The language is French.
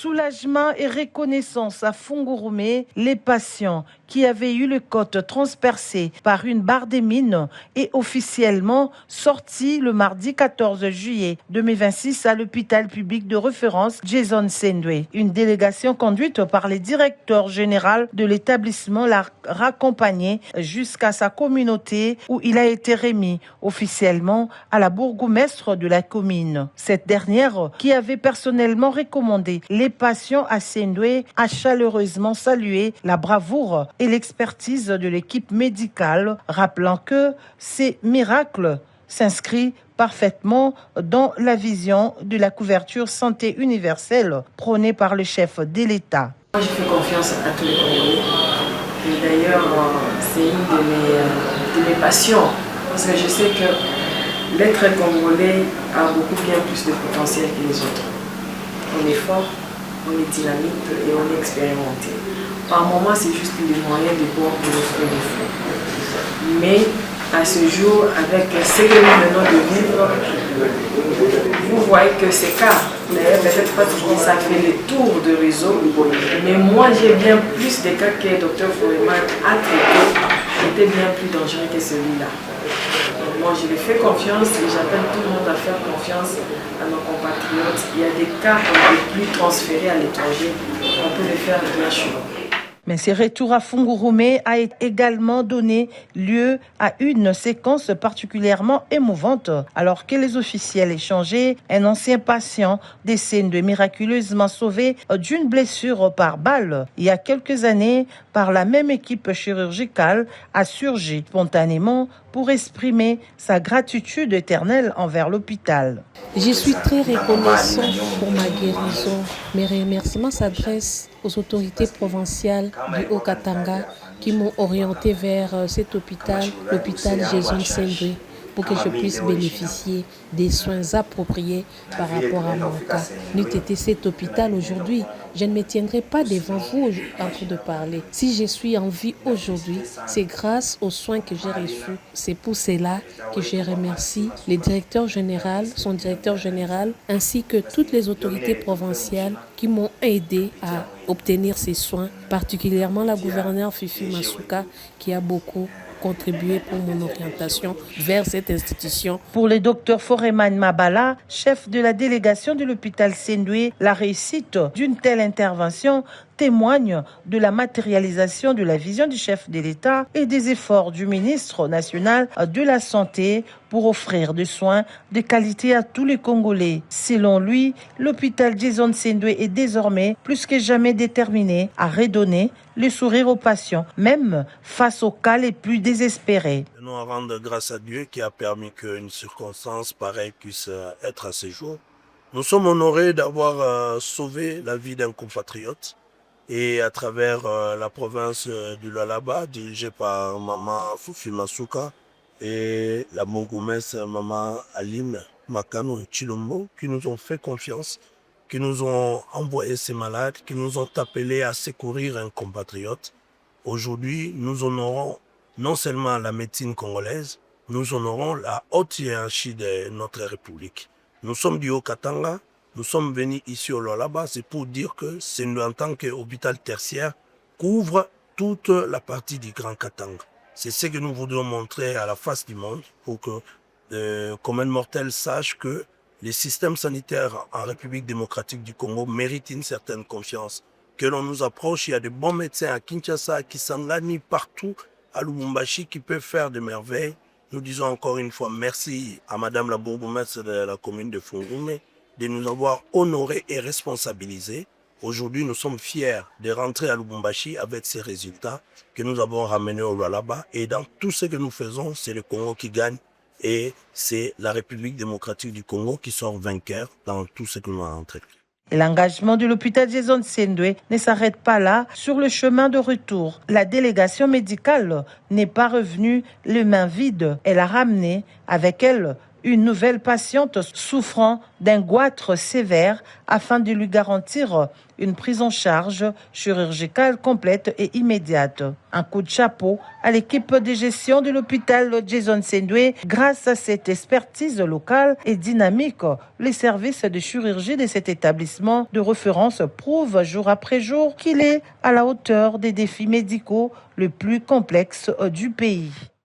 Soulagement et reconnaissance à Fungurume, les patients qui avaient eu le côte transpercé par une barre des mines est officiellement sorti le mardi 14 juillet 2026 à l'hôpital public de référence Jason Sendwe. Une délégation conduite par le directeur général de l'établissement l'a raccompagné jusqu'à sa communauté où il a été remis officiellement à la bourgmestre de la commune. Cette dernière, qui avait personnellement recommandé les patients à Sendwe, a chaleureusement salué la bravoure et l'expertise de l'équipe médicale, rappelant que ces miracles s'inscrivent parfaitement dans la vision de la couverture santé universelle prônée par le chef de l'État. Moi, je fais confiance à tous les Congolais. Et d'ailleurs, c'est une de mes passions. Parce que je sais que l'être congolais a beaucoup bien plus de potentiel que les autres. On est fort, on est dynamique et on est expérimenté. Par moments, c'est juste les moyens de bord de notre défaut. Mais à ce jour, avec ce que nous venons de vivre, vous voyez que c'est cas. Peut-être pas toujours ça fait le tour de réseau, mais moi j'ai bien plus de cas que le docteur Foreman a traité, qui étaient bien plus dangereux que celui-là. Moi je lui fais confiance et j'appelle tout le monde à faire confiance à nos compatriotes. Il y a des cas qu'on ne peut plus transférer à l'étranger, on peut les faire bien chez nous. Mais ce retour à Fungurume a également donné lieu à une séquence particulièrement émouvante alors que les officiels échangeaient un ancien patient des Sendwe miraculeusement sauvé d'une blessure par balle il y a quelques années par la même équipe chirurgicale a surgi spontanément pour exprimer sa gratitude éternelle envers l'hôpital. Je suis très reconnaissant pour ma guérison. Mes remerciements s'adressent aux autorités provinciales du Haut-Katanga qui m'ont orienté vers cet hôpital, l'hôpital Jason Sendwe, pour que je puisse bénéficier des soins appropriés par rapport à mon cas. N'eût été cet hôpital aujourd'hui, je ne me tiendrai pas devant vous en train de parler. Si je suis en vie aujourd'hui, c'est grâce aux soins que j'ai reçus. C'est pour cela que je remercie le directeur général, son directeur général, ainsi que toutes les autorités provinciales qui m'ont aidé à obtenir ces soins, particulièrement la gouverneure Fifi Masuka qui a beaucoup contribuer pour mon orientation vers cette institution. Pour le docteur Foreman Mabala, chef de la délégation de l'hôpital Sendwe, la réussite d'une telle intervention témoigne de la matérialisation de la vision du chef de l'État et des efforts du ministre national de la Santé pour offrir des soins de qualité à tous les Congolais. Selon lui, l'hôpital Jason Sendwe est désormais plus que jamais déterminé à redonner le sourire aux patients, même face aux cas les plus désespérés. Nous rendons grâce à Dieu qui a permis qu'une circonstance pareille puisse être à ce jour. Nous sommes honorés d'avoir sauvé la vie d'un compatriote. Et à travers la province du Lualaba, dirigée par Maman Fifi Masuka et la bourgmestre Maman Aline Makano Chilombo, qui nous ont fait confiance, qui nous ont envoyé ces malades, qui nous ont appelés à secourir un compatriote. Aujourd'hui, nous honorons non seulement la médecine congolaise, nous honorons la haute hiérarchie de notre République. Nous sommes du Haut-Katanga. Nous sommes venus ici au Lualaba, c'est pour dire que c'est nous en tant qu'hôpital tertiaire couvre toute la partie du Grand Katanga. C'est ce que nous voudrions montrer à la face du monde pour que le commun mortel sache que les systèmes sanitaires en République démocratique du Congo méritent une certaine confiance. Que l'on nous approche, il y a de bons médecins à Kinshasa, à Kisangani, partout, à Lubumbashi qui peuvent faire de merveilles. Nous disons encore une fois merci à Madame la bourgmestre de la commune de Fungurume de nous avoir honorés et responsabilisés. Aujourd'hui, nous sommes fiers de rentrer à Lubumbashi avec ces résultats que nous avons ramenés au Lualaba. Et dans tout ce que nous faisons, c'est le Congo qui gagne et c'est la République démocratique du Congo qui sort vainqueur dans tout ce que nous avons entrepris. L'engagement de l'hôpital Jason Sendwe ne s'arrête pas là. Sur le chemin de retour, la délégation médicale n'est pas revenue les mains vides. Elle a ramené avec elle une nouvelle patiente souffrant d'un goitre sévère afin de lui garantir une prise en charge chirurgicale complète et immédiate. Un coup de chapeau à l'équipe de gestion de l'hôpital Jason Sendwe. Grâce à cette expertise locale et dynamique, les services de chirurgie de cet établissement de référence prouvent jour après jour qu'il est à la hauteur des défis médicaux les plus complexes du pays.